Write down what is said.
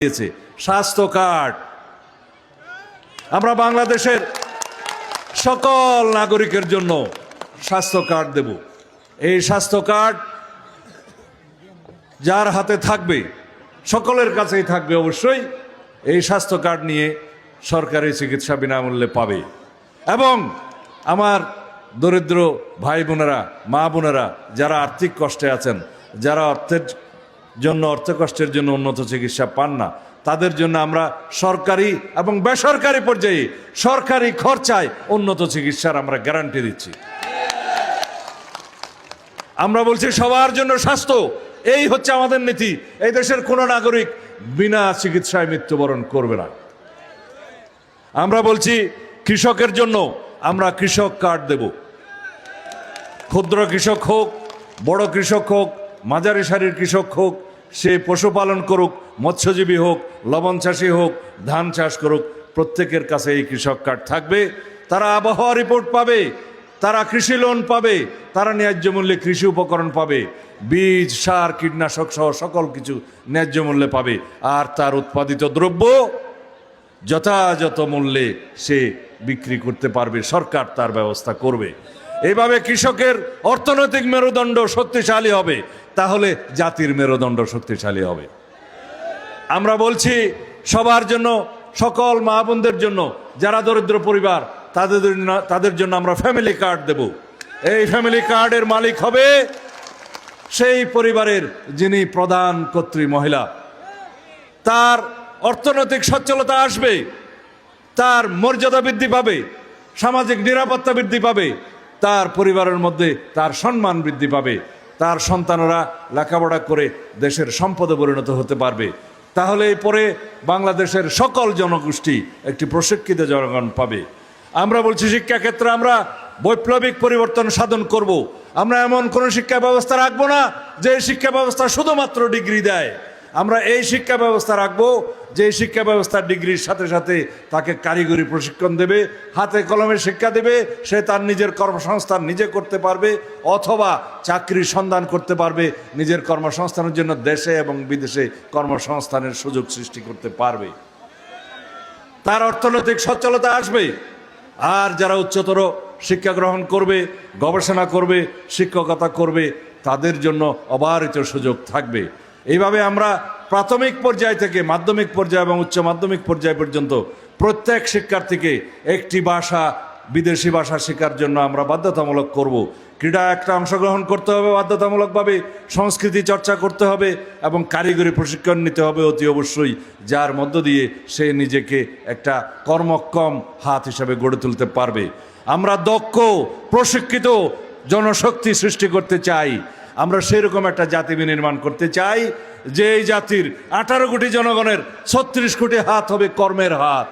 দিয়েছে স্বাস্থ্য কার্ড। আমরা বাংলাদেশের সকল নাগরিকের জন্য স্বাস্থ্য কার্ড দেব। এই স্বাস্থ্য কার্ড যার হাতে থাকবে, সকলের কাছেই থাকবে অবশ্যই, এই স্বাস্থ্য কার্ড নিয়ে সরকারি চিকিৎসা বিনামূল্যে পাবে। এবং আমার দরিদ্র ভাই বোনেরা, মা বোনেরা যারা আর্থিক কষ্টে আছেন, যারা অর্থ কষ্টের জন্য উন্নত চিকিৎসা পান না, তাদের জন্য আমরা সরকারি এবং বেসরকারি পর্যায়ে সরকারি খরচায় উন্নত চিকিৎসার আমরা গ্যারান্টি দিচ্ছি। আমরা বলছি সবার জন্য স্বাস্থ্য, এই হচ্ছে আমাদের নীতি। এই দেশের কোনো নাগরিক বিনা চিকিৎসায় মৃত্যুবরণ করবে না। আমরা বলছি কৃষকের জন্য আমরা কৃষক কার্ড দেব। ক্ষুদ্র কৃষক হোক, বড় কৃষক হোক, মাঝারি সারির কৃষক হোক, সে পশুপালন করুক, মৎস্যজীবী হোক, লবণ চাষি হোক, ধান চাষ করুক, প্রত্যেকের কাছে এই কৃষক কার্ড থাকবে। তারা আবহাওয়া রিপোর্ট পাবে, তারা কৃষি লোন পাবে, তারা ন্যায্য মূল্যে কৃষি উপকরণ পাবে, বীজ, সার, কীটনাশক সহ সকল কিছু ন্যায্য মূল্যে পাবে। আর তার উৎপাদিত দ্রব্য যথাযথ মূল্যে সে বিক্রি করতে পারবে, সরকার তার ব্যবস্থা করবে। এইভাবে কৃষকের অর্থনৈতিক মেরুদণ্ড শক্তিশালী হবে, তাহলে জাতির মেরুদণ্ড শক্তিশালী হবে। আমরা বলছি সবার জন্য, সকল মা বোনদের জন্য, যারা দরিদ্র পরিবার তাদের জন্য আমরা ফ্যামিলি কার্ড দেব। এই ফ্যামিলি কার্ডের মালিক হবে সেই পরিবারের যিনি প্রধান কর্ত্রী মহিলা। তার অর্থনৈতিক সচ্ছলতা আসবে, তার মর্যাদা বৃদ্ধি পাবে, সামাজিক নিরাপত্তা বৃদ্ধি পাবে, তার পরিবারের মধ্যে তার সম্মান বৃদ্ধি পাবে, তার সন্তানরা লেখাপড়া করে দেশের সম্পদে পরিণত হতে পারবে। তাহলে পরে বাংলাদেশের সকল জনগোষ্ঠী একটি প্রশিক্ষিত জনগণ পাবে। আমরা বলছি শিক্ষাক্ষেত্রে আমরা বৈপ্লবিক পরিবর্তন সাধন করব। আমরা এমন কোনো শিক্ষা ব্যবস্থা রাখবো না যে শিক্ষা ব্যবস্থা শুধুমাত্র ডিগ্রি দেয়। আমরা এই শিক্ষা ব্যবস্থা রাখবো যে শিক্ষা ব্যবস্থার ডিগ্রির সাথে সাথে তাকে কারিগরি প্রশিক্ষণ দেবে, হাতে কলমে শিক্ষা দেবে, সে তার নিজের কর্মসংস্থান নিজে করতে পারবে, অথবা চাকরির সন্ধান করতে পারবে, নিজের কর্মসংস্থানের জন্য দেশে এবং বিদেশে কর্মসংস্থানের সুযোগ সৃষ্টি করতে পারবে। তার অর্থনৈতিক সচ্ছলতা আসবে। আর যারা উচ্চতর শিক্ষা গ্রহণ করবে, গবেষণা করবে, শিক্ষকতা করবে, তাদের জন্য অবারিত সুযোগ থাকবে। এইভাবে আমরা প্রাথমিক পর্যায় থেকে মাধ্যমিক পর্যায় এবং উচ্চ মাধ্যমিক পর্যায় পর্যন্ত প্রত্যেক শিক্ষার্থীকে একটি ভাষা, বিদেশি ভাষা শেখার জন্য আমরা বাধ্যতামূলক করব। ক্রীড়া একটা অংশগ্রহণ করতে হবে বাধ্যতামূলকভাবে, সংস্কৃতি চর্চা করতে হবে এবং কারিগরি প্রশিক্ষণ নিতে হবে অতি অবশ্যই, যার মধ্য দিয়ে সে নিজেকে একটা কর্মক্ষম হাত হিসাবে গড়ে তুলতে পারবে। আমরা দক্ষ, প্রশিক্ষিত জনশক্তি সৃষ্টি করতে চাই। আমরা সেরকম একটা জাতি বিনির্মাণ করতে চাই যে এই জাতির 18 কোটি জনগণের 36 কোটি হাত হবে কর্মের হাত।